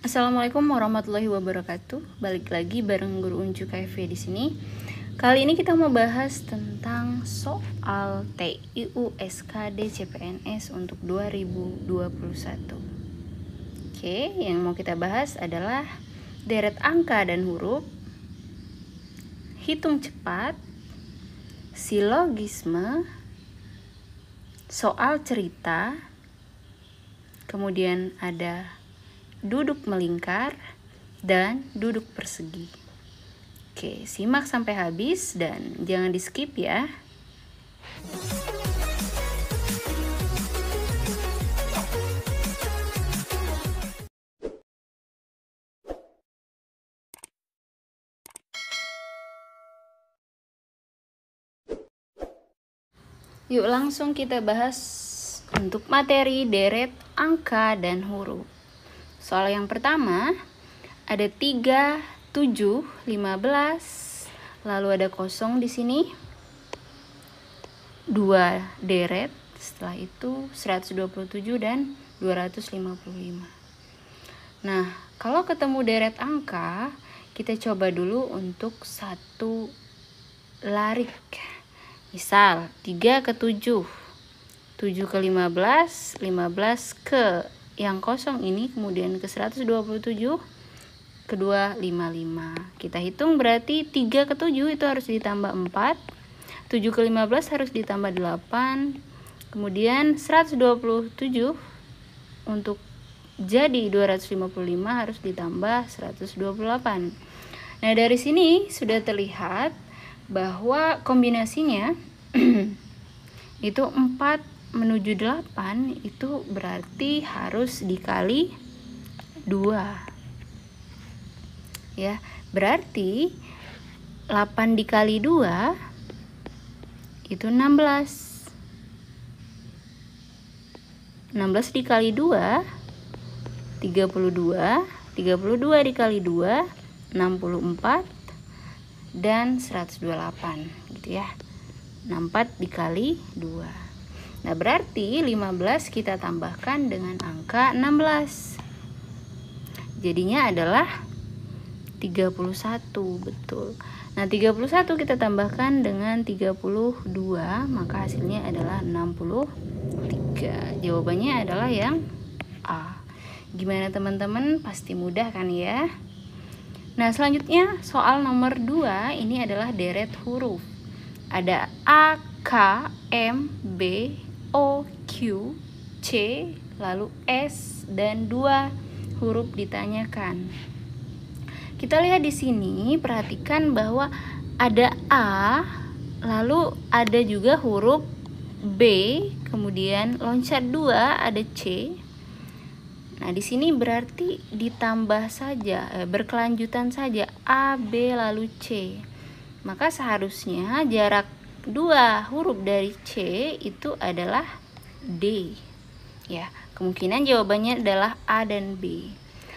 Assalamualaikum warahmatullahi wabarakatuh. Balik lagi bareng Guru Unju KFV di sini. Kali ini kita mau bahas tentang soal TIU SKD CPNS untuk 2021. Oke, yang mau kita bahas adalah deret angka dan huruf, hitung cepat, silogisme, soal cerita, kemudian ada duduk melingkar, dan duduk persegi. Oke, simak sampai habis dan jangan di skip ya. Yuk langsung kita bahas untuk materi deret angka dan huruf. Soal yang pertama ada 3, 7, 15, lalu ada kosong di sini, 2 deret, setelah itu 127 dan 255. Nah, kalau ketemu deret angka, kita coba dulu untuk satu larik. Misal 3 ke 7, 7 ke 15, 15 ke yang kosong ini, kemudian ke 127, kedua 55. Kita hitung berarti 3 ke 7 itu harus ditambah 4, 7 ke 15 harus ditambah 8, kemudian 127 untuk jadi 255 harus ditambah 128. Nah, dari sini sudah terlihat bahwa kombinasinya itu 4 menuju 8 itu berarti harus dikali 2. Ya, berarti 8 dikali 2 itu 16. 16 dikali 2 32, 32 dikali 2 64 dan 128 gitu ya. 64 dikali 2. Nah, berarti 15 kita tambahkan dengan angka 16. Jadinya adalah 31, betul. Nah, 31 kita tambahkan dengan 32, maka hasilnya adalah 63. Jawabannya adalah yang A. Gimana teman-teman? Pasti mudah kan ya? Nah, selanjutnya soal nomor 2 ini adalah deret huruf. Ada A, K, M, B, O, Q, C, lalu S dan 2 huruf ditanyakan. Kita lihat di sini, perhatikan bahwa ada A, lalu ada juga huruf B, kemudian loncat 2 ada C. Nah, di sini berarti ditambah saja, berkelanjutan saja A, B, lalu C. Maka seharusnya jarak 2 huruf dari C itu adalah D. Ya, kemungkinan jawabannya adalah A dan B.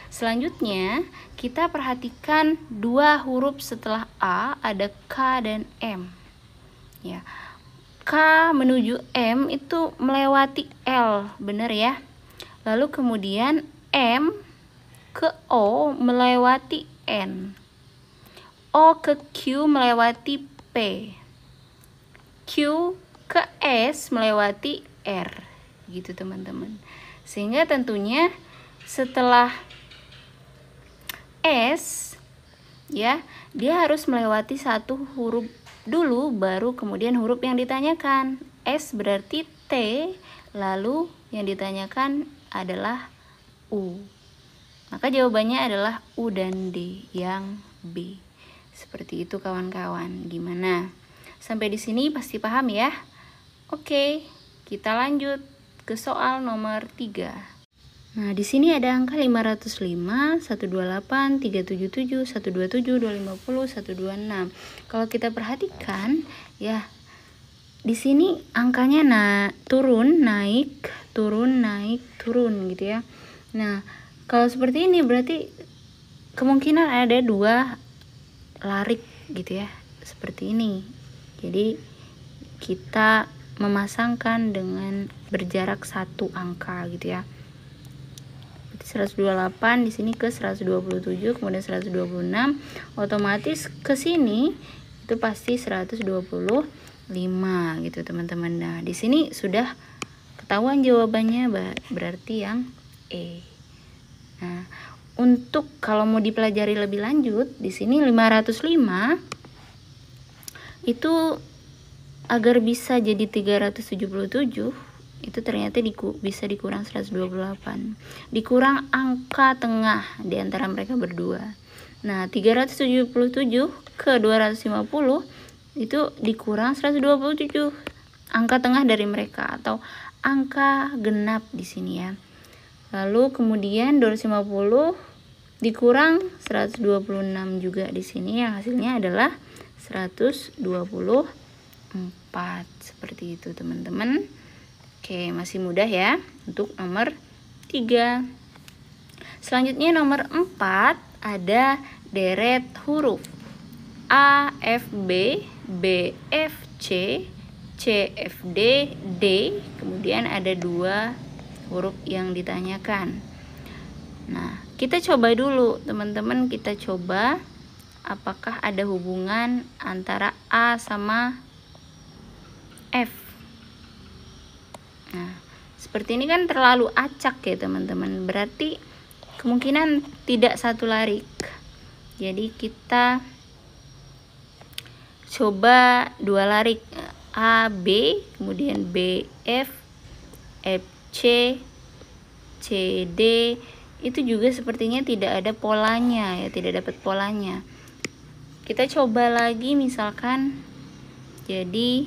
Selanjutnya, kita perhatikan 2 huruf setelah A ada K dan M. Ya. K menuju M itu melewati L, benar ya? Lalu kemudian M ke O melewati N. O ke Q melewati P. Q ke S melewati R. Gitu teman-teman. Sehingga tentunya setelah S ya, dia harus melewati satu huruf dulu baru kemudian huruf yang ditanyakan. S berarti T, lalu yang ditanyakan adalah U. Maka jawabannya adalah U dan D yang B. Seperti itu kawan-kawan. Gimana? Sampai di sini pasti paham ya? Oke, kita lanjut ke soal nomor 3. Nah, di sini ada angka 505, 128, 377, 127, 250, 126. Kalau kita perhatikan ya, di sini angkanya turun, naik, turun, naik, turun gitu ya. Nah, kalau seperti ini berarti kemungkinan ada 2 larik gitu ya, seperti ini. Jadi kita memasangkan dengan berjarak 1 angka gitu ya. 128 di sini ke 127, kemudian 126, otomatis ke sini itu pasti 125 gitu teman-teman. Nah, di sini sudah ketahuan jawabannya, berarti yang E. Nah, untuk kalau mau dipelajari lebih lanjut, di sini 505 itu agar bisa jadi 377 itu ternyata bisa dikurang 128, dikurang angka tengah di antara mereka berdua. Nah, 377 ke 250 itu dikurang 127, angka tengah dari mereka atau angka genap di sini ya. Lalu kemudian 250 dikurang 126 juga di sini, yang hasilnya adalah 124. Seperti itu teman-teman. Oke, masih mudah ya untuk nomor 3. Selanjutnya nomor 4 ada deret huruf A, F, B, B, F, C, C, F, D, D. Kemudian ada 2 huruf yang ditanyakan. Nah, kita coba dulu teman-teman, kita coba apakah ada hubungan antara A sama F. Nah, seperti ini kan terlalu acak ya teman-teman, berarti kemungkinan tidak satu larik. Jadi kita coba 2 larik, A, B, kemudian B, F, F, C, C, D. Itu juga sepertinya tidak ada polanya ya, tidak dapat polanya. Kita coba lagi, misalkan jadi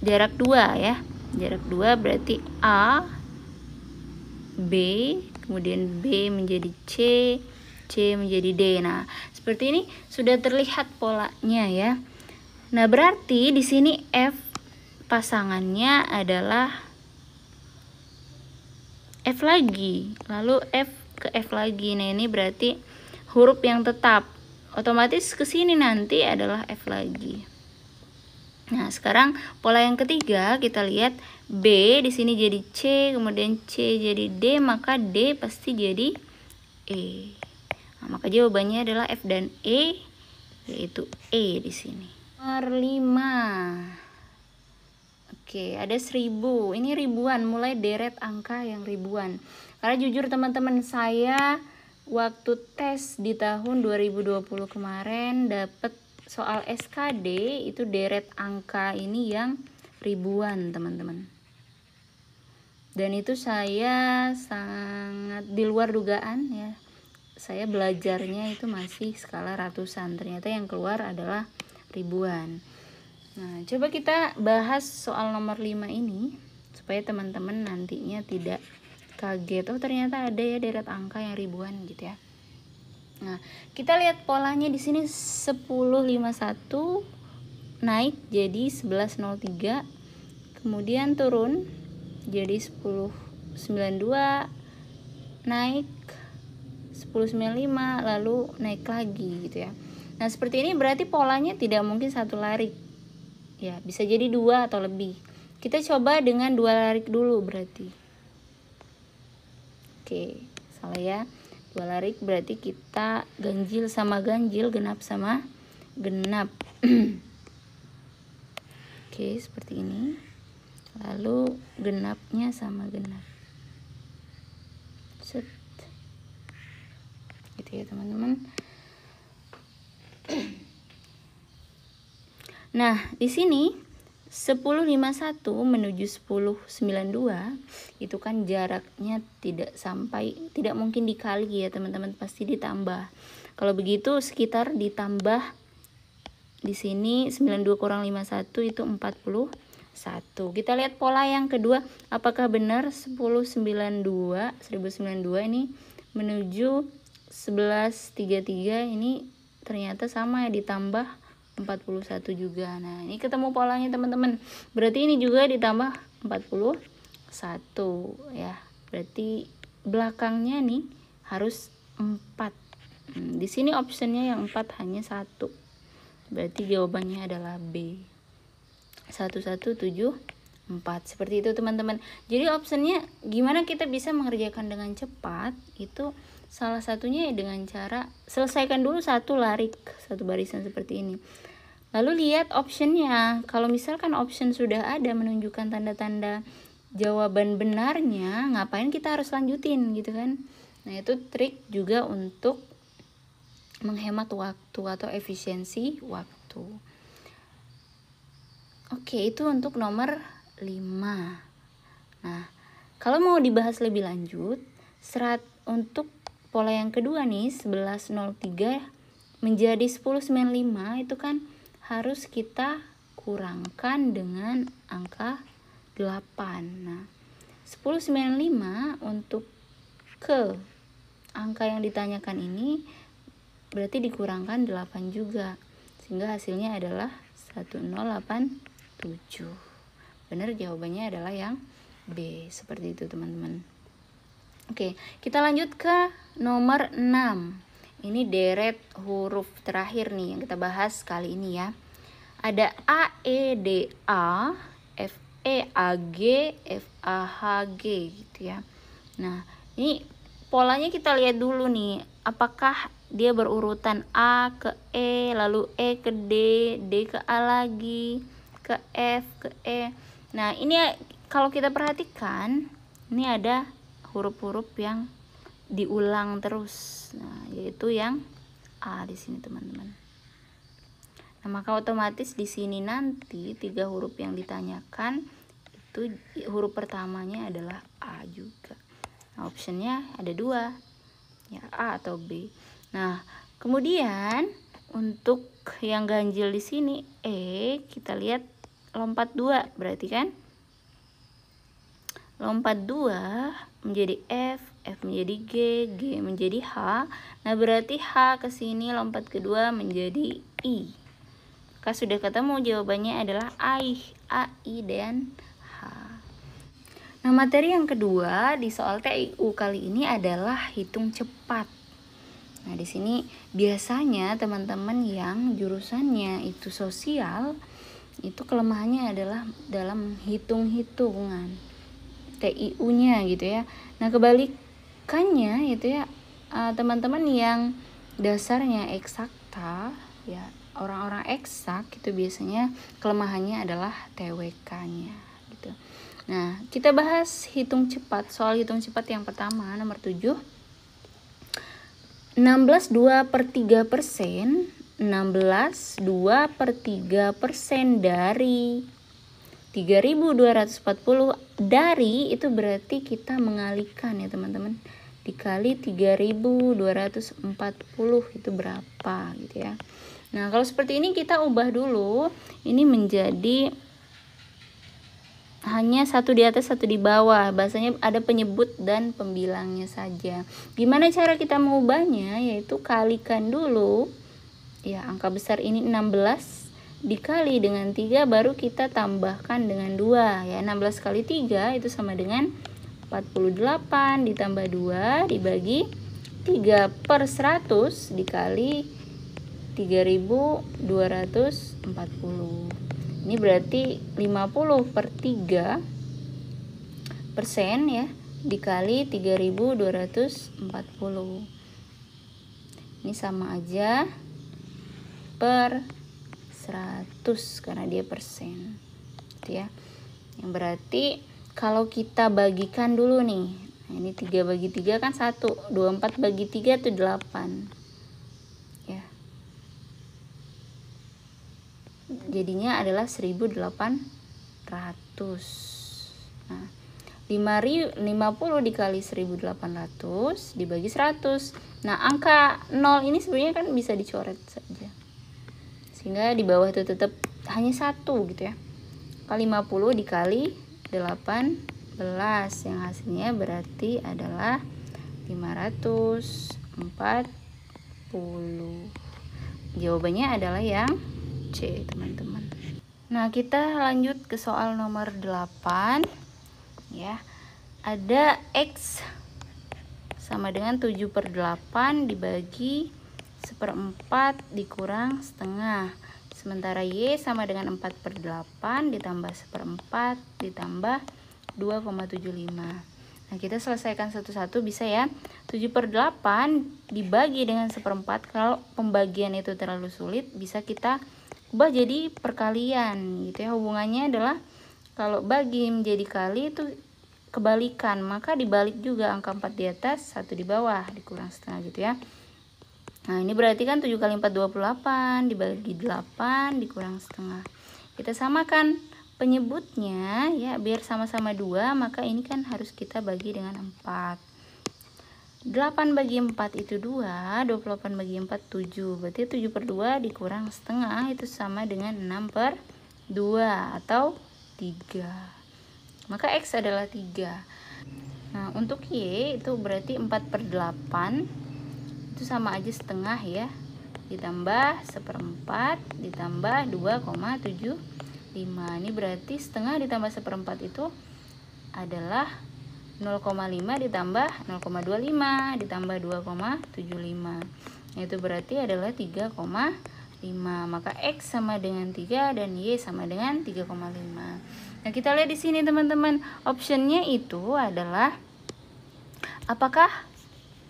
jarak 2 ya. Jarak 2 berarti A, B, kemudian B menjadi C, C menjadi D. Nah, seperti ini sudah terlihat polanya ya. Nah, berarti di sini F pasangannya adalah F lagi, lalu F ke F lagi. Nah, ini berarti huruf yang tetap. Otomatis ke sini nanti adalah F lagi. Nah, sekarang pola yang ketiga kita lihat B di sini jadi C, kemudian C jadi D, maka D pasti jadi E. Nah, maka jawabannya adalah F dan E, yaitu E di sini. Nomor 5. Oke, ada 1000. Ini ribuan, mulai deret angka yang ribuan. Karena jujur teman-teman, saya waktu tes di tahun 2020 kemarin dapat soal SKD itu deret angka ini yang ribuan teman-teman. Dan itu saya sangat di luar dugaan ya. Saya belajarnya itu masih skala ratusan, ternyata yang keluar adalah ribuan. Nah, coba kita bahas soal nomor 5 ini supaya teman-teman nantinya tidak kaget, oh ternyata ada ya deret angka yang ribuan gitu ya. Nah, kita lihat polanya di sini 1051 naik jadi 1103, kemudian turun jadi 1092, naik 1095, lalu naik lagi gitu ya. Nah, seperti ini berarti polanya tidak mungkin satu larik. Ya, bisa jadi 2 atau lebih. Kita coba dengan 2 larik dulu berarti. Oke, salah ya. 2 larik berarti kita ganjil sama ganjil, genap sama genap. Oke, seperti ini. Lalu genapnya sama genap. Set. Gitu ya, teman-teman. Nah, di sini 1051 menuju 1092 itu kan jaraknya tidak mungkin dikali ya teman-teman, pasti ditambah. Kalau begitu sekitar ditambah di sini 92 kurang 51 itu 41. Kita lihat pola yang kedua, apakah benar 1092 ini menuju 1133 ini ternyata sama ya, ditambah 41 juga. Nah, ini ketemu polanya teman-teman. Berarti ini juga ditambah 41 ya. Berarti belakangnya nih harus 4. Di sini optionnya yang 4 hanya 1. Berarti jawabannya adalah B. 1174. Seperti itu teman-teman. Jadi optionnya gimana kita bisa mengerjakan dengan cepat, itu salah satunya dengan cara selesaikan dulu satu larik, satu barisan seperti ini. Lalu lihat optionnya. Kalau misalkan option sudah ada menunjukkan tanda-tanda jawaban benarnya, ngapain kita harus lanjutin gitu kan. Nah itu trik juga untuk menghemat waktu atau efisiensi waktu. Oke, itu untuk nomor 5. Nah, kalau mau dibahas lebih lanjut, untuk pola yang kedua nih, 1103 menjadi 1095 itu kan harus kita kurangkan dengan angka 8. Nah, 1095 untuk ke angka yang ditanyakan ini berarti dikurangkan 8 juga, sehingga hasilnya adalah 1087. Benar, jawabannya adalah yang B. Seperti itu teman-teman. Oke, kita lanjut ke nomor 6. Ini deret huruf terakhir nih yang kita bahas kali ini ya. Ada A, E, D, A, F, E, A, G, F, A, H, G gitu ya. Nah, ini polanya kita lihat dulu nih. Apakah dia berurutan A ke E, lalu E ke D, D ke A lagi, ke F, ke E. Nah, ini kalau kita perhatikan, ini ada huruf-huruf yang diulang terus. Nah, yaitu yang A di sini, teman-teman. Nah, maka otomatis di sini nanti 3 huruf yang ditanyakan itu huruf pertamanya adalah A juga. Nah, optionnya ada 2. Ya, A atau B. Nah, kemudian untuk yang ganjil di sini E, kita lihat lompat 2, berarti kan lompat 2 menjadi F, F menjadi G, G menjadi H. Nah, berarti H ke sini lompat kedua menjadi I. Maka sudah ketemu jawabannya adalah I, A, I, dan H. Nah, materi yang kedua di soal TIU kali ini adalah hitung cepat. Nah, di sini biasanya teman-teman yang jurusannya itu sosial, itu kelemahannya adalah dalam hitung-hitungan TIU-nya gitu ya. Nah, kebalikannya itu ya, teman-teman yang dasarnya eksakta ya, orang-orang eksak itu biasanya kelemahannya adalah TWK-nya gitu. Nah, kita bahas hitung cepat. Soal hitung cepat yang pertama nomor 7. 16 2/3%, 16 2/3% dari 3240 dari itu berarti kita mengalihkan ya teman-teman, dikali 3240 itu berapa gitu ya. Nah, kalau seperti ini kita ubah dulu, ini menjadi hanya satu di atas satu di bawah, bahasanya ada penyebut dan pembilangnya saja. Gimana cara kita mengubahnya? Yaitu kalikan dulu ya, angka besar ini 16 dikali dengan 3, baru kita tambahkan dengan 2 ya. 16 kali 3 itu sama dengan 48 ditambah 2 dibagi 3/100 dikali 3240. Ini berarti 50/3% ya dikali 3240. Ini sama aja per 100 karena dia persen gitu ya. Yang berarti kalau kita bagikan dulu nih, nah ini 3 bagi 3 kan 1, 24 bagi 3 itu 8 ya. Jadinya adalah 1800. Nah, 50 dikali 1800 dibagi 100. Nah, angka 0 ini sebenarnya kan bisa dicoret saja, sehingga di bawah itu tetap hanya 1 gitu ya. Kali 50 dikali 18 yang hasilnya berarti adalah 540. Jawabannya adalah yang C, teman-teman. Nah, kita lanjut ke soal nomor 8 ya. Ada X sama dengan 7/8 dibagi 1/4 dikurang setengah. Sementara Y sama dengan 4/8 ditambah 1/4 ditambah 2,75. Nah, kita selesaikan satu-satu bisa ya. 7/8 dibagi dengan 1/4. Kalau pembagian itu terlalu sulit, bisa kita ubah jadi perkalian gitu ya. Hubungannya adalah kalau bagi menjadi kali itu kebalikan, maka dibalik juga, angka 4 di atas, 1 di bawah, dikurang setengah gitu ya. Nah, ini berarti kan 7 kali 4 28 dibagi 8 dikurang setengah. Kita samakan penyebutnya ya, biar sama-sama 2, maka ini kan harus kita bagi dengan 4. 8 bagi 4 itu 2, 28 bagi 4 7. Berarti 7/2 dikurang setengah itu sama dengan 6/2 atau 3. Maka X adalah 3. Nah, untuk Y itu berarti 4/8 itu sama aja setengah ya, ditambah 1/4 ditambah 2,75. Ini berarti setengah ditambah 1/4 itu adalah 0,5 ditambah 0,25 ditambah 2,75. Itu berarti adalah 3,5. Maka X sama dengan 3 dan Y sama dengan 3,5. Nah, kita lihat di sini teman-teman, optionnya itu adalah apakah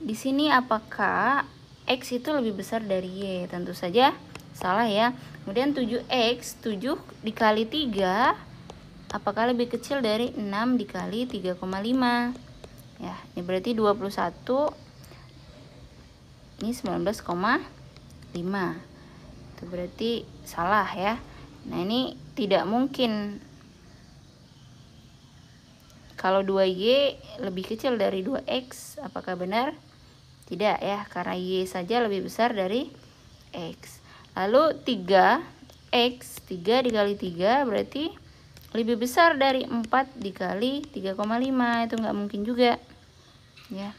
di sini apakah X itu lebih besar dari Y? Tentu saja salah ya. Kemudian 7X, 7 dikali 3, apakah lebih kecil dari 6 dikali 3,5? Ya, ini berarti 21, ini 19,5. Itu berarti salah ya. Nah, ini tidak mungkin. Kalau 2Y lebih kecil dari 2X, apakah benar? Tidak ya, karena Y saja lebih besar dari X. Lalu 3X, 3 dikali 3 berarti lebih besar dari 4 dikali 3,5. Itu nggak mungkin juga ya.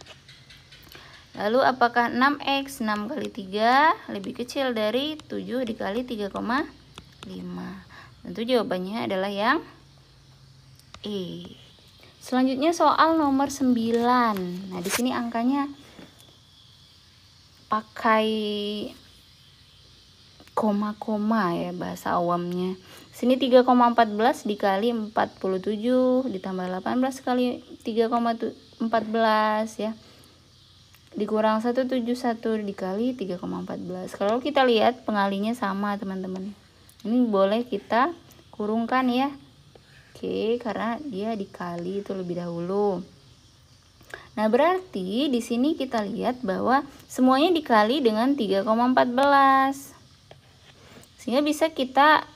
Lalu apakah 6X, 6 kali 3 lebih kecil dari 7 dikali 3,5? Tentu jawabannya adalah yang E. Selanjutnya soal nomor 9. Nah, di sini angkanya pakai koma-koma ya bahasa awamnya. Sini 3,14 dikali 47 ditambah 18 kali 3,14 ya. Dikurang 171 dikali 3,14. Kalau kita lihat pengalinya sama teman-teman. Ini boleh kita kurungkan ya. Oke, karena dia dikali itu lebih dahulu. Nah, berarti di sini kita lihat bahwa semuanya dikali dengan 3,14. Sehingga bisa kita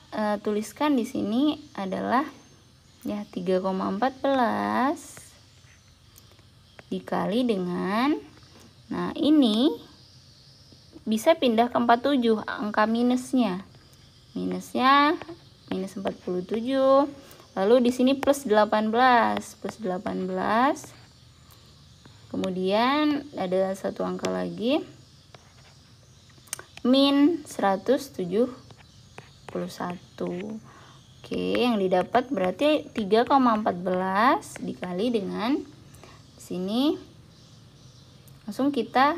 tuliskan di sini adalah ya 3,14 dikali dengan, nah ini bisa pindah ke 47, angka minusnya. Minusnya minus 47. Lalu di sini plus 18, plus 18. Kemudian ada satu angka lagi, min 171. Oke, yang didapat berarti 3,14 dikali dengan sini. Langsung kita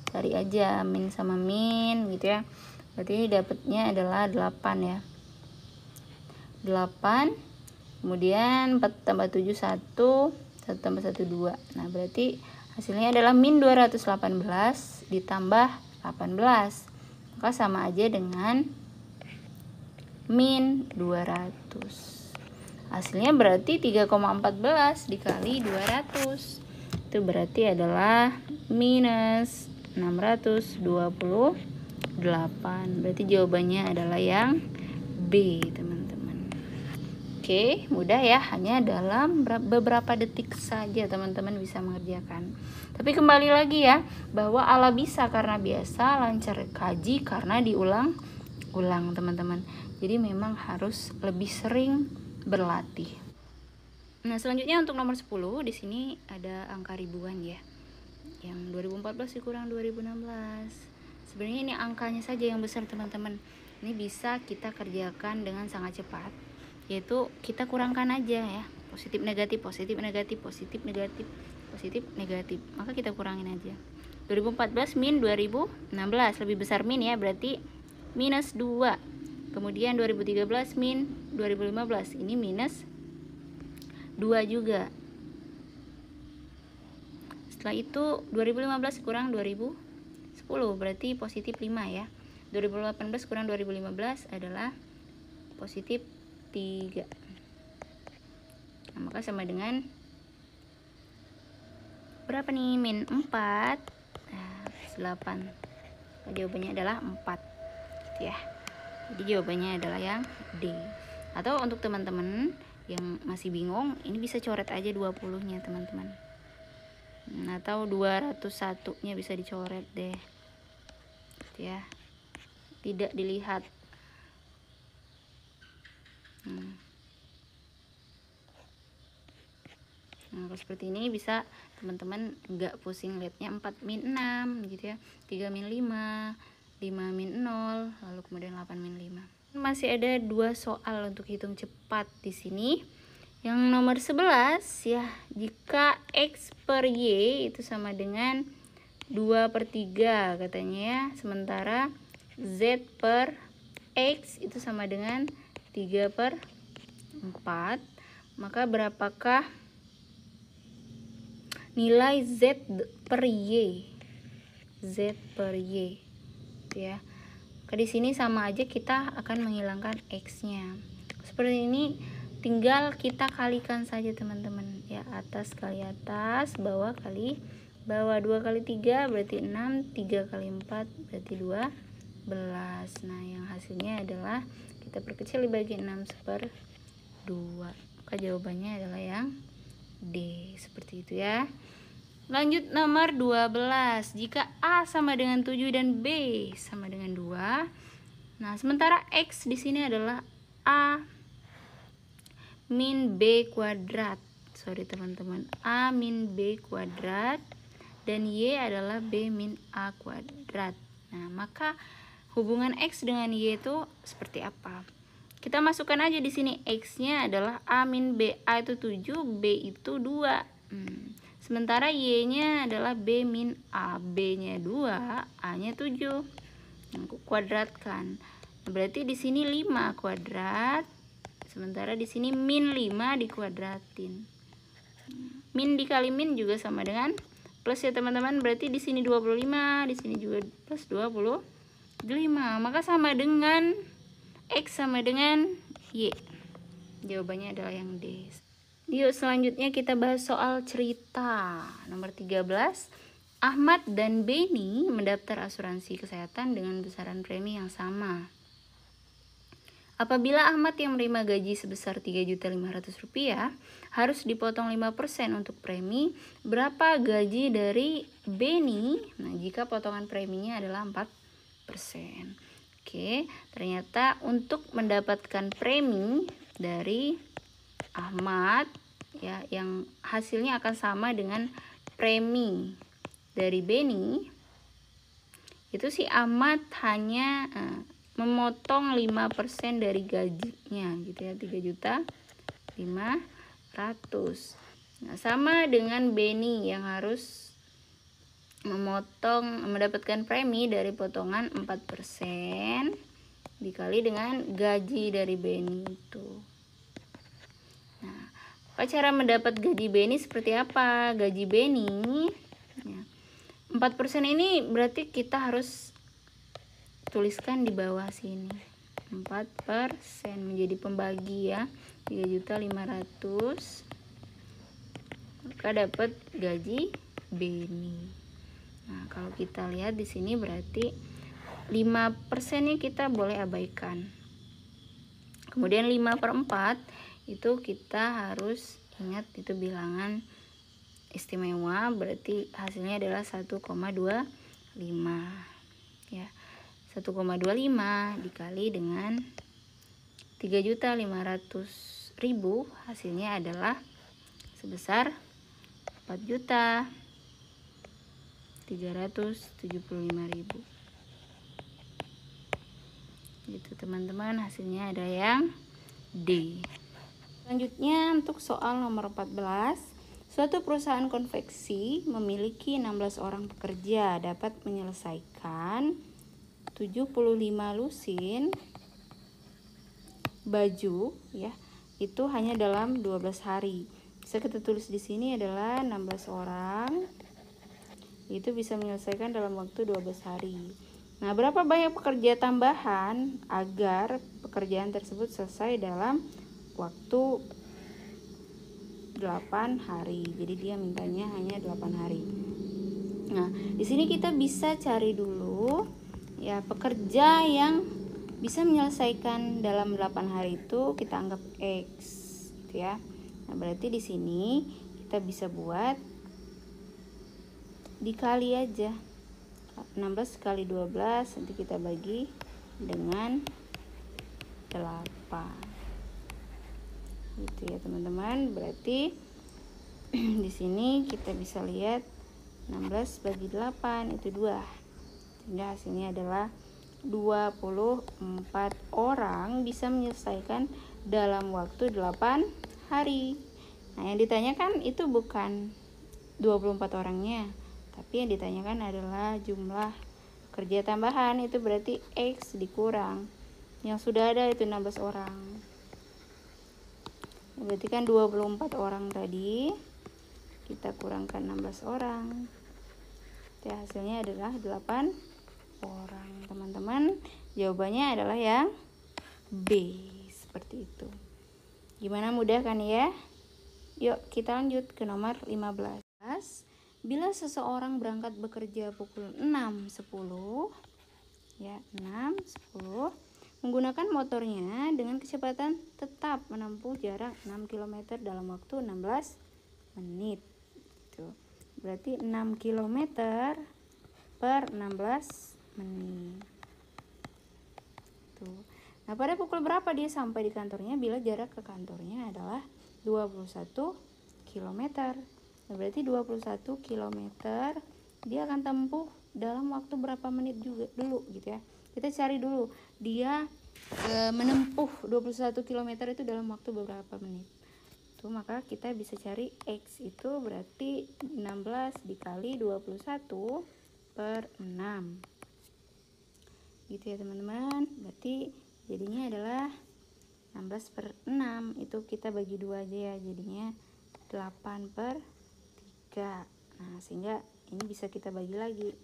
cari aja min sama min gitu ya. Berarti dapatnya adalah 8 ya. 8. Kemudian 4 tambah 7 1, 1 tambah 1 2. Nah, berarti hasilnya adalah min 218 ditambah 18. Maka sama aja dengan min 200. Hasilnya berarti 3,14 dikali 200. Itu berarti adalah minus 628. Berarti jawabannya adalah yang B, teman-teman. Oke, mudah ya, hanya dalam beberapa detik saja teman-teman bisa mengerjakan. Tapi kembali lagi ya, bahwa ala bisa karena biasa, lancar kaji karena diulang-ulang teman-teman. Jadi memang harus lebih sering berlatih. Nah, selanjutnya untuk nomor 10 di sini ada angka ribuan ya. Yang 2014 dikurang 2016. Sebenarnya ini angkanya saja yang besar teman-teman. Ini bisa kita kerjakan dengan sangat cepat. Yaitu kita kurangkan aja ya. Positif negatif, positif negatif, positif negatif, positif negatif. Maka kita kurangin aja. 2014 min 2016 lebih besar min ya, berarti minus 2. Kemudian 2013 min 2015, ini minus 2 juga. Setelah itu 2015 kurang 2010 berarti positif 5 ya. 2018 kurang 2015 adalah positif 3. Nah, maka sama dengan berapa nih? Min 4. Nah, 8. Jawabannya adalah 4 gitu ya. Jadi jawabannya adalah yang D. Atau untuk teman-teman yang masih bingung, ini bisa coret aja 20-nya teman-teman. Atau 201-nya bisa dicoret deh. Gitu ya. Tidak dilihat. Nah, kalau seperti ini bisa teman-teman nggak pusing lihatnya 4 min 6 gitu ya, 3 min 5, 5 min 0, lalu kemudian 8 min 5. Masih ada 2 soal untuk hitung cepat di sini. Yang nomor 11 ya, jika X per Y itu sama dengan 2/3 katanya ya, sementara Z per X itu sama dengan 3/4, maka berapakah nilai Z per Y? Z per Y ya. Di sini sama aja kita akan menghilangkan X-nya. Seperti ini tinggal kita kalikan saja teman-teman ya, atas kali atas, bawah kali bawah. 2 kali 3 berarti 6, 3 kali 4 berarti 12. Nah, yang hasilnya adalah kita perkecil dibagi 6/2. Maka jawabannya adalah yang D, seperti itu ya. Lanjut nomor 12. Jika A sama dengan 7 dan B sama dengan 2. Nah, sementara X di sini adalah A min B kuadrat. Sorry teman-teman. A min B kuadrat dan Y adalah B min A kuadrat. Nah, maka hubungan X dengan Y itu seperti apa? Kita masukkan aja di sini, X-nya adalah A min B. A itu 7, B itu 2. Sementara Y-nya adalah B min A. B-nya 2, A-nya 7. Aku kuadratkan. Berarti di sini 5 kuadrat. Sementara di sini min 5 dikuadratin. Min dikali min juga sama dengan plus ya teman-teman. Berarti di sini 25, di sini juga plus 25. Maka sama dengan X sama dengan Y. Jawabannya adalah yang D. Yuk selanjutnya kita bahas soal cerita. Nomor 13. Ahmad dan Beni mendaftar asuransi kesehatan dengan besaran premi yang sama. Apabila Ahmad yang menerima gaji sebesar Rp3.500.000 harus dipotong 5% untuk premi, berapa gaji dari Beni? Nah, jika potongan preminya adalah 4%. Oke, ternyata untuk mendapatkan premi dari Ahmad ya, yang hasilnya akan sama dengan premi dari Beni, itu si Ahmad hanya memotong 5% dari gajinya gitu ya, 3.500.000. Nah, sama dengan Beni yang harus mendapatkan premi dari potongan 4% dikali dengan gaji dari Beni itu. Nah, cara mendapat gaji Beni seperti apa? Gaji Beni ya, 4% ini berarti kita harus tuliskan di bawah sini. 4% menjadi pembagi ya, 3.500.000. Maka dapat gaji Beni. Nah, kalau kita lihat di sini berarti 5%-nya kita boleh abaikan. Kemudian 5/4 itu kita harus ingat itu bilangan istimewa, berarti hasilnya adalah 1,25 ya. 1,25 dikali dengan 3.500.000 hasilnya adalah sebesar 4.375.000. Gitu teman-teman, hasilnya ada yang D. Selanjutnya untuk soal nomor 14. Suatu perusahaan konveksi memiliki 16 orang pekerja dapat menyelesaikan 75 lusin baju ya, itu hanya dalam 12 hari. Bisa kita tulis di sini adalah 16 orang itu bisa menyelesaikan dalam waktu 12 hari. Nah, berapa banyak pekerja tambahan agar pekerjaan tersebut selesai dalam waktu 8 hari. Jadi dia mintanya hanya 8 hari. Nah, di sini kita bisa cari dulu ya pekerja yang bisa menyelesaikan dalam 8 hari itu kita anggap X gitu ya. Nah, berarti di sini kita bisa buat dikali aja 16 kali 12 nanti kita bagi dengan 8 gitu ya teman-teman. Berarti di sini kita bisa lihat 16 bagi 8 itu 2, sehingga hasilnya adalah 24 orang bisa menyelesaikan dalam waktu 8 hari. Nah, yang ditanyakan itu bukan 24 orangnya, tapi yang ditanyakan adalah jumlah kerja tambahan. Itu berarti X dikurang yang sudah ada itu 16 orang. Berarti kan 24 orang tadi kita kurangkan 16 orang. Ya, hasilnya adalah 8 orang. Teman-teman, jawabannya adalah yang B, seperti itu. Gimana, mudah kan ya? Yuk kita lanjut ke nomor 15. Bila seseorang berangkat bekerja pukul 6.10 ya, 6.10 menggunakan motornya dengan kecepatan tetap menempuh jarak 6 km dalam waktu 16 menit. Tuh. Berarti 6 km per 16 menit. Tuh. Nah, pada pukul berapa dia sampai di kantornya bila jarak ke kantornya adalah 21 km. Nah, berarti 21 km dia akan tempuh dalam waktu berapa menit juga dulu gitu ya. Kita cari dulu dia menempuh 21 km itu dalam waktu beberapa menit. Tuh, maka kita bisa cari X itu berarti 16 dikali 21 per 6. Gitu ya teman-teman. Berarti jadinya adalah 16 per 6 itu kita bagi 2 aja ya, jadinya 8 per 3. Nah, sehingga ini bisa kita bagi lagi.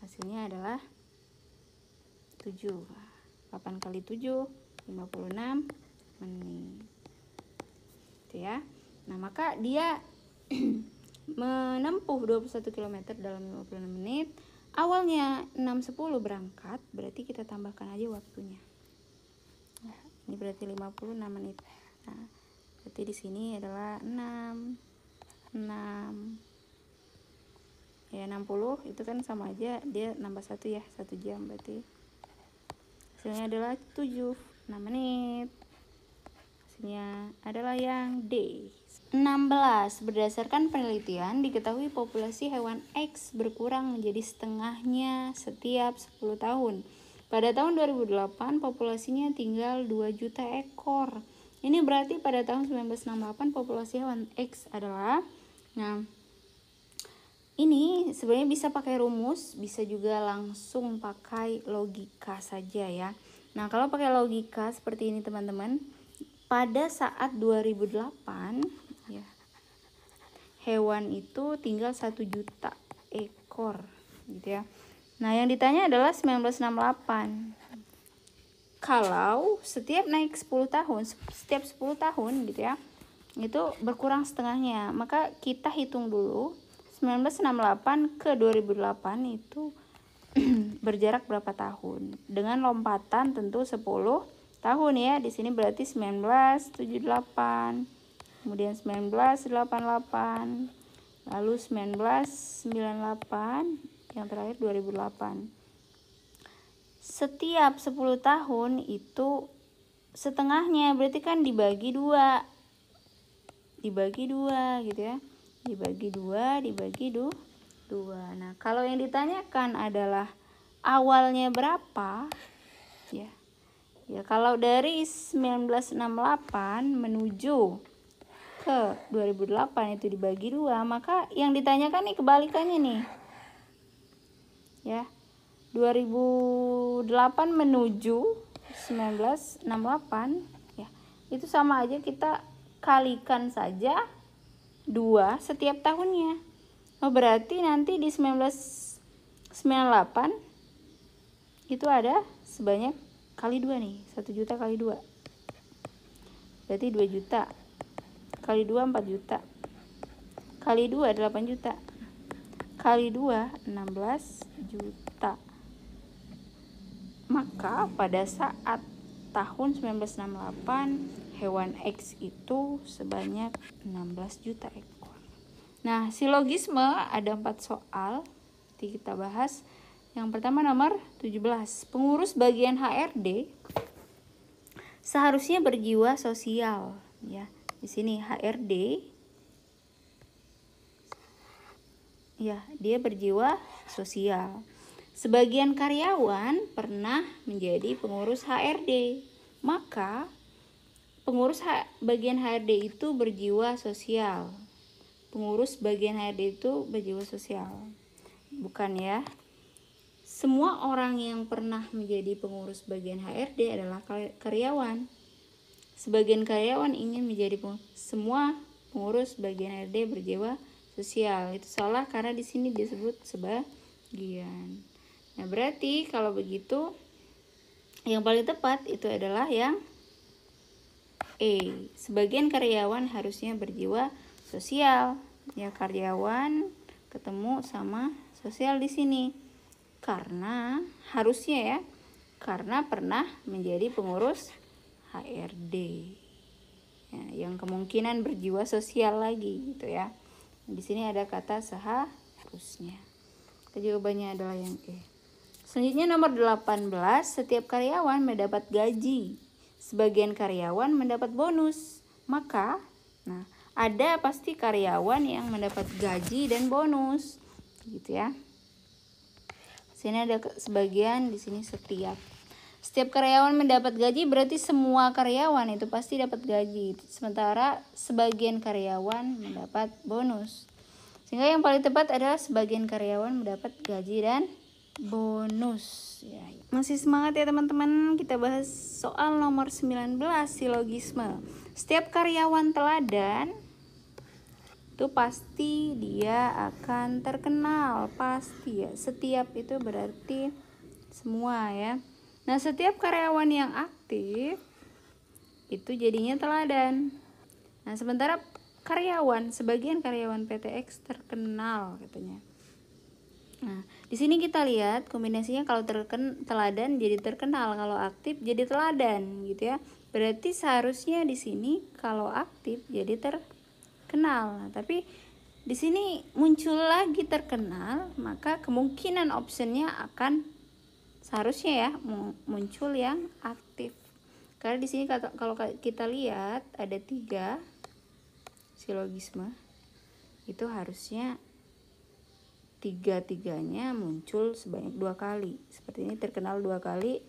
Hasilnya adalah 7. 8 kali 7 56 menit. Itu ya. Nah, maka dia menempuh 21 km dalam 56 menit. Awalnya 6.10 berangkat, berarti kita tambahkan aja waktunya. Nah, ini berarti 56 menit. Nah, berarti di sini adalah 6 ya 60 itu kan sama aja, dia nambah 1 ya, 1 jam, berarti hasilnya adalah 6 menit. Hasilnya adalah yang D. 16. Berdasarkan penelitian diketahui populasi hewan X berkurang menjadi setengahnya setiap 10 tahun. Pada tahun 2008 populasinya tinggal 2 juta ekor. Ini berarti pada tahun 1968 populasi hewan X adalah, nah ini sebenarnya bisa pakai rumus, bisa juga langsung pakai logika saja ya. Nah, kalau pakai logika seperti ini teman-teman, pada saat 2008 ya, hewan itu tinggal 1 juta ekor gitu ya. Nah, yang ditanya adalah 1968. Kalau setiap naik 10 tahun, setiap 10 tahun gitu ya, itu berkurang setengahnya. Maka kita hitung dulu 1968 ke 2008 itu berjarak berapa tahun? Dengan lompatan tentu 10 tahun ya. Di sini berarti 1978, kemudian 1988, lalu 1998, yang terakhir 2008. Setiap 10 tahun itu setengahnya, berarti kan dibagi 2. Dibagi 2 gitu ya. Dibagi 2. Nah, kalau yang ditanyakan adalah awalnya berapa? Ya. Ya, kalau dari 1968 menuju ke 2008 itu dibagi 2, maka yang ditanyakan nih kebalikannya nih. Ya. 2008 menuju 1968 ya. Itu sama aja, kita kalikan saja 2 setiap tahunnya. Oh, berarti nanti di 1998 itu ada sebanyak kali 2 nih, 1 juta kali 2. Berarti 2 juta. Kali 2 4 juta. Kali 2 8 juta. Kali 2 16 juta. Maka pada saat tahun 1968 hewan X itu sebanyak 16 juta ekor. Nah, silogisme ada 4 soal. Nanti kita bahas. Yang pertama nomor 17. Pengurus bagian HRD seharusnya berjiwa sosial, ya. Di sini HRD ya, dia berjiwa sosial. Sebagian karyawan pernah menjadi pengurus HRD, maka pengurus bagian HRD itu berjiwa sosial. Pengurus bagian HRD itu berjiwa sosial. Bukan ya. Semua orang yang pernah menjadi pengurus bagian HRD adalah karyawan. Sebagian karyawan ingin menjadi semua pengurus bagian HRD berjiwa sosial. Itu salah karena di sini disebut sebagian. Nah, berarti kalau begitu yang paling tepat itu adalah yang E. Sebagian karyawan harusnya berjiwa sosial. Ya, karyawan ketemu sama sosial di sini. Karena harusnya ya, karena pernah menjadi pengurus HRD. Ya, yang kemungkinan berjiwa sosial lagi gitu ya. Di sini ada kata seharusnya. Jawabannya adalah yang E. Selanjutnya nomor 18, setiap karyawan mendapat gaji. Sebagian karyawan mendapat bonus. Maka, ada pasti karyawan yang mendapat gaji dan bonus. Gitu ya. Sini ada sebagian, di sini setiap. Setiap karyawan mendapat gaji berarti semua karyawan itu pasti dapat gaji. Sementara sebagian karyawan mendapat bonus. Sehingga yang paling tepat adalah sebagian karyawan mendapat gaji dan bonus. Ya, masih semangat ya teman-teman? Kita bahas soal nomor 19, silogisme. Setiap karyawan teladan itu pasti dia akan terkenal, pasti ya. Setiap itu berarti semua ya. Nah, setiap karyawan yang aktif itu jadinya teladan. Nah, sementara sebagian karyawan PTX terkenal katanya. Nah, di sini kita lihat kombinasinya, kalau teladan jadi terkenal, kalau aktif jadi teladan gitu ya. Berarti seharusnya di sini kalau aktif jadi terkenal. Nah, tapi di sini muncul lagi terkenal, maka kemungkinan optionnya akan seharusnya ya muncul yang aktif. Karena di sini kalau kita lihat ada 3 silogisme, itu harusnya 3-tiganya muncul sebanyak 2 kali. Seperti ini, terkenal 2 kali,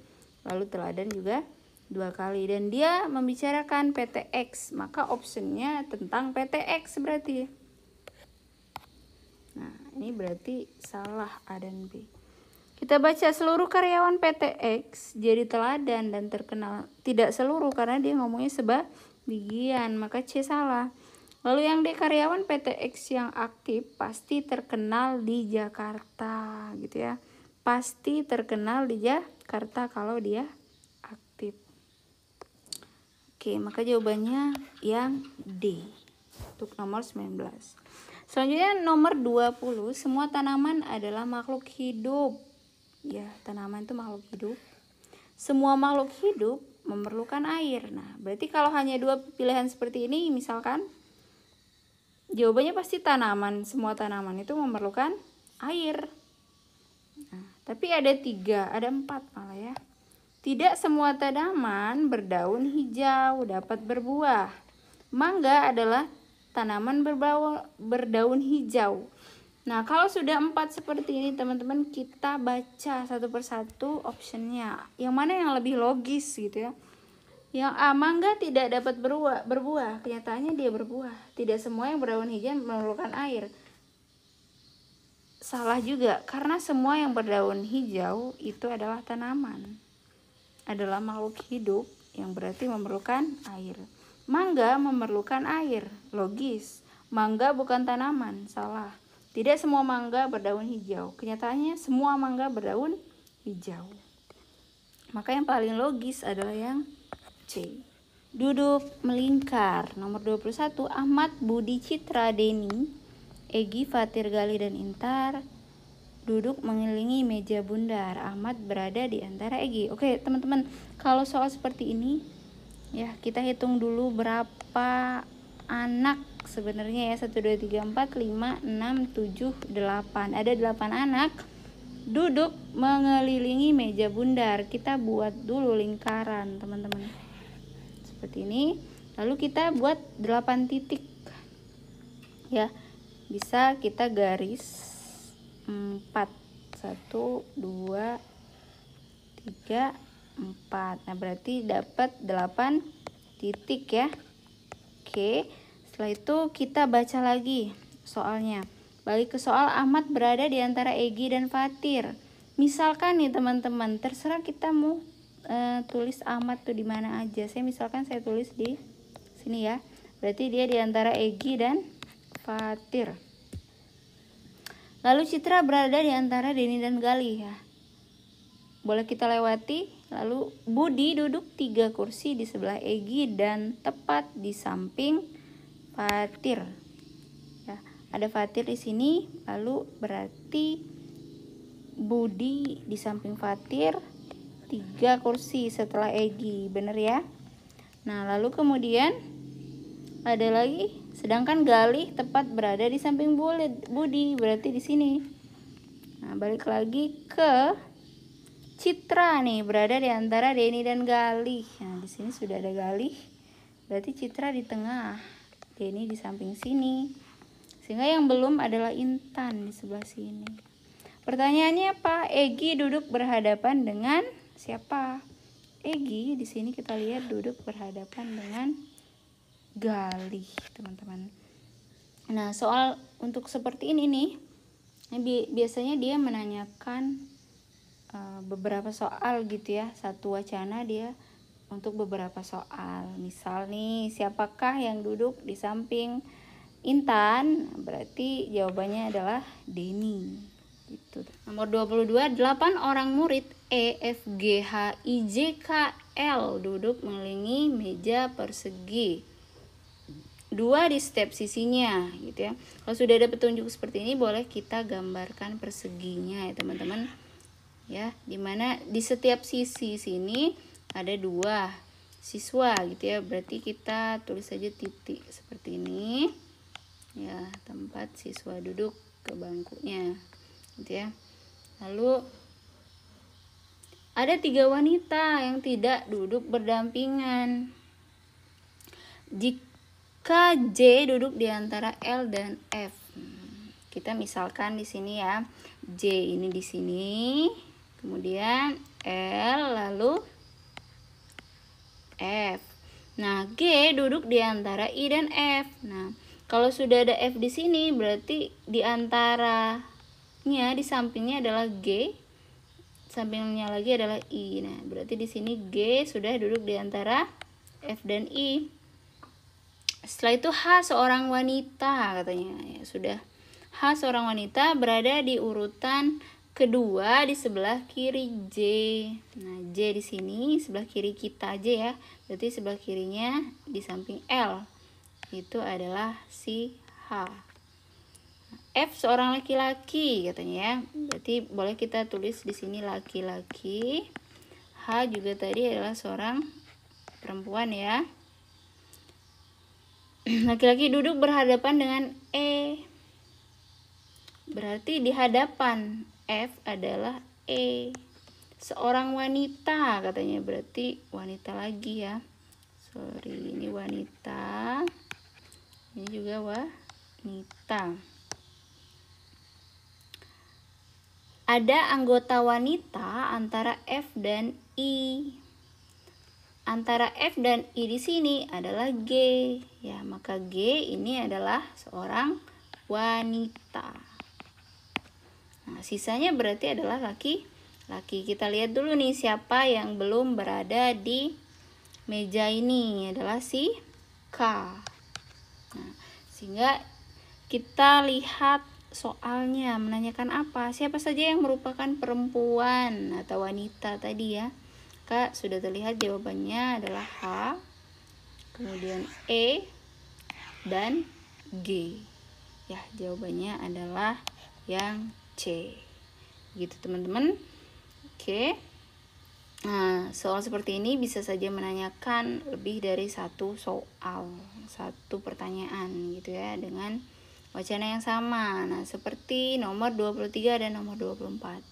lalu teladan juga 2 kali. Dan dia membicarakan PTX, maka optionnya tentang PTX berarti. Nah, ini berarti salah A dan B. Kita baca, seluruh karyawan PTX jadi teladan dan terkenal. Tidak seluruh, karena dia ngomongnya sebagian, maka C salah. Lalu yang D, karyawan PTX yang aktif pasti terkenal di Jakarta gitu ya. Pasti terkenal di Jakarta kalau dia aktif. Oke, maka jawabannya yang D untuk nomor 19. Selanjutnya nomor 20, semua tanaman adalah makhluk hidup. Ya, tanaman itu makhluk hidup. Semua makhluk hidup memerlukan air. Nah, berarti kalau hanya 2 pilihan seperti ini, misalkan jawabannya pasti tanaman. Semua tanaman itu memerlukan air. Nah, tapi ada 3, ada 4 malah ya. Tidak semua tanaman berdaun hijau dapat berbuah. Mangga adalah tanaman berdaun hijau. Nah, kalau sudah 4 seperti ini teman-teman, kita baca satu persatu optionnya. Yang mana yang lebih logis gitu ya. Yang A, mangga tidak dapat berbuah. Kenyataannya dia berbuah. Tidak semua yang berdaun hijau memerlukan air. Salah juga, karena semua yang berdaun hijau itu adalah tanaman. adalah makhluk hidup yang berarti memerlukan air. Mangga memerlukan air, logis. Mangga bukan tanaman, salah. Tidak semua mangga berdaun hijau. Kenyataannya semua mangga berdaun hijau. Maka yang paling logis adalah yang C. Duduk melingkar. Nomor 21, Ahmad, Budi, Citra, Deni, Egi, Fatir, Gali, dan Intar duduk mengelilingi meja bundar. Ahmad berada di antara Egi. Oke, teman-teman, kalau soal seperti ini ya, kita hitung dulu berapa anak sebenarnya ya. 1 2 3 4 5 6 7 8. Ada 8 anak duduk mengelilingi meja bundar. Kita buat dulu lingkaran, teman-teman. Seperti ini. Lalu kita buat 8 titik. Ya. Bisa kita garis 4. 1 2 3 4. Nah, berarti dapat 8 titik ya. Oke. Setelah itu kita baca lagi soalnya. Balik ke soal, Ahmad berada di antara Egi dan Fatir. Misalkan nih teman-teman, terserah kita mau tulis Ahmad tuh di mana aja. Misalkan saya tulis di sini ya. Berarti dia di antara Egi dan Fatir. Lalu Citra berada di antara Deni dan Gali ya. Boleh kita lewati. Lalu Budi duduk 3 kursi di sebelah Egi dan tepat di samping Fatir. Ya, ada Fatir di sini. Lalu berarti Budi di samping Fatir 3 kursi setelah Egi, bener ya? Nah, lalu kemudian ada lagi, sedangkan Galih tepat berada di samping Budi, berarti di sini. Nah, balik lagi ke Citra nih, berada di antara Deni dan Galih. Nah, di sini sudah ada Galih, berarti Citra di tengah, Deni di samping sini. Sehingga yang belum adalah Intan di sebelah sini. Pertanyaannya apa? Egi duduk berhadapan dengan siapa? Egi di sini kita lihat duduk berhadapan dengan Galih, teman-teman. Nah, soal untuk seperti ini nih, biasanya dia menanyakan beberapa soal gitu ya. Satu wacana dia untuk beberapa soal. Misal nih, siapakah yang duduk di samping Intan? Berarti jawabannya adalah Deni. Gitu. Nomor 22, 8 orang murid E, F, G, H, I, J, K, L duduk mengelilingi meja persegi. 2 di setiap sisinya gitu ya. Kalau sudah ada petunjuk seperti ini, boleh kita gambarkan perseginya ya teman-teman. Ya, dimana di setiap sisi sini ada 2 siswa gitu ya. Berarti kita tulis saja titik seperti ini. Ya, tempat siswa duduk ke bangkunya. Gitu ya. Lalu ada 3 wanita yang tidak duduk berdampingan. Jika J duduk di antara L dan F, kita misalkan di sini ya, J ini di sini, kemudian L lalu F. Nah, G duduk di antara I dan F. Nah, kalau sudah ada F di sini, berarti di antaranya, di sampingnya adalah G, sampingnya lagi adalah I. Nah, berarti di sini G sudah duduk di antara F dan I. Setelah itu H seorang wanita katanya. Ya, sudah. H seorang wanita berada di urutan kedua di sebelah kiri J. Nah, J di sini sebelah kiri kita aja ya. Berarti sebelah kirinya di samping L. Itu adalah si H. F seorang laki-laki katanya ya. Berarti boleh kita tulis di sini laki-laki. H juga tadi adalah seorang perempuan ya. Laki-laki duduk berhadapan dengan E. Berarti di hadapan F adalah E. Seorang wanita katanya, berarti wanita lagi ya. Sorry, ini wanita. Ini juga wanita. Ada anggota wanita antara F dan I. Antara F dan I di sini adalah G. Ya, maka G ini adalah seorang wanita. Nah, sisanya berarti adalah laki. Kita lihat dulu nih siapa yang belum berada di meja ini, adalah si K. Nah, sehingga kita lihat soalnya menanyakan apa? Siapa saja yang merupakan perempuan atau wanita tadi ya? Kak, sudah terlihat jawabannya adalah H, kemudian E, dan G. Ya, jawabannya adalah yang C. Gitu teman-teman. Oke. Nah, soal seperti ini bisa saja menanyakan lebih dari satu soal, satu pertanyaan gitu ya, dengan wacana yang sama. Nah, seperti nomor 23 dan nomor 24.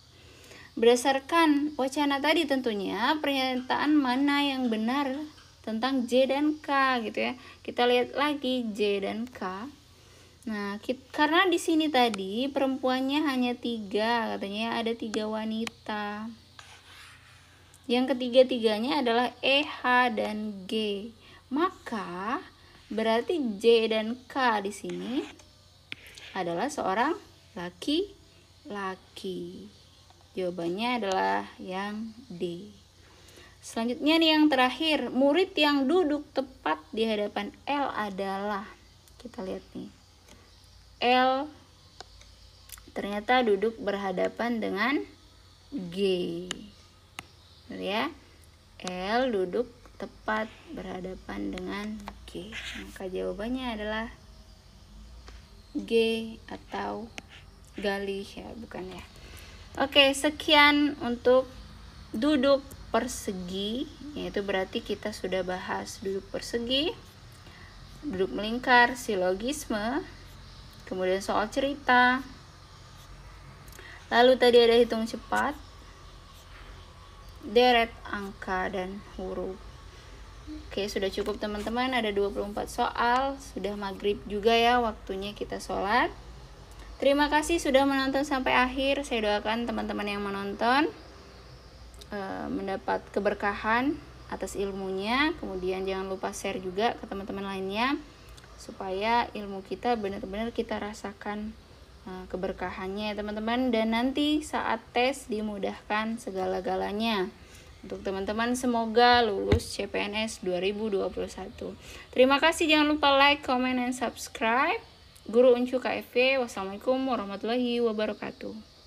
Berdasarkan wacana tadi tentunya pernyataan mana yang benar tentang J dan K gitu ya. Kita lihat lagi J dan K. Nah, karena di sini tadi perempuannya hanya 3, katanya ada 3 wanita. Yang ketiga-tiganya adalah E, H, dan G. Maka berarti J dan K di sini adalah seorang laki-laki. Jawabannya adalah yang D. Selanjutnya nih yang terakhir, murid yang duduk tepat di hadapan L adalah, kita lihat nih, L ternyata duduk berhadapan dengan G. Benar ya? L duduk tepat berhadapan dengan G. Maka jawabannya adalah G atau Galih ya, bukan ya. Oke, sekian untuk duduk persegi, yaitu berarti kita sudah bahas duduk persegi, duduk melingkar, silogisme, kemudian soal cerita. Lalu tadi ada hitung cepat, deret angka dan huruf. Oke, sudah cukup teman-teman, ada 24 soal, sudah maghrib juga ya waktunya kita sholat. Terima kasih sudah menonton sampai akhir. Saya doakan teman-teman yang menonton mendapat keberkahan atas ilmunya. Kemudian jangan lupa share juga ke teman-teman lainnya, supaya ilmu kita benar-benar kita rasakan keberkahannya ya teman-teman. Dan nanti saat tes dimudahkan segala-galanya. Untuk teman-teman semoga lulus CPNS 2021. Terima kasih, jangan lupa like, comment, dan subscribe. Guru Uncu KFV. Wassalamualaikum warahmatullahi wabarakatuh.